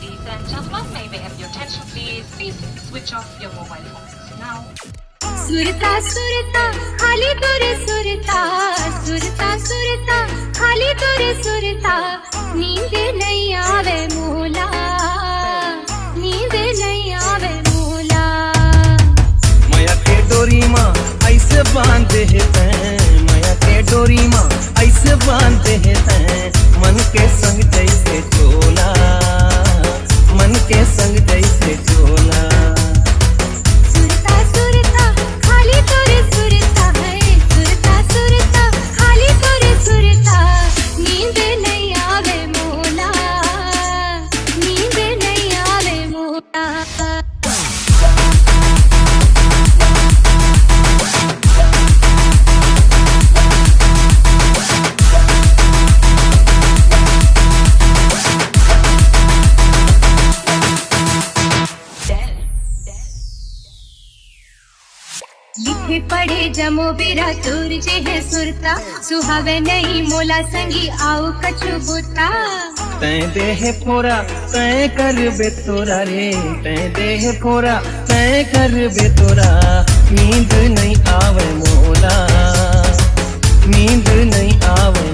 Ladies and gentlemen, may we have your attention please? Please switch off your mobile phones now. सुरता सुरता खाली दूर सुरता सुरता सुरता खाली दूर सुरता नींद नहीं आवे मोला नींद नहीं आवे मोला माया के डोरी माँ ऐसे बांधे हैं माया के डोरी माँ ऐसे बांधे हैं मन के संग जैसे चोला मन के संग जैसे चोला सुरता सुरता खाली दूर सुरता है सुरता सुरता खाली दूर सुरता नींद नहीं आवे मोला नींद नहीं आवे मोला लिखे पढ़े जमो बेरा तुर जे है सुरता सुहावे नहीं मोला संगी आओ कछु बुता तै देह फोरा तै कर बेतोरा रे तै देह फोरा तै कर बेतोरा नींद नहीं आवे मोला नींद नहीं आवे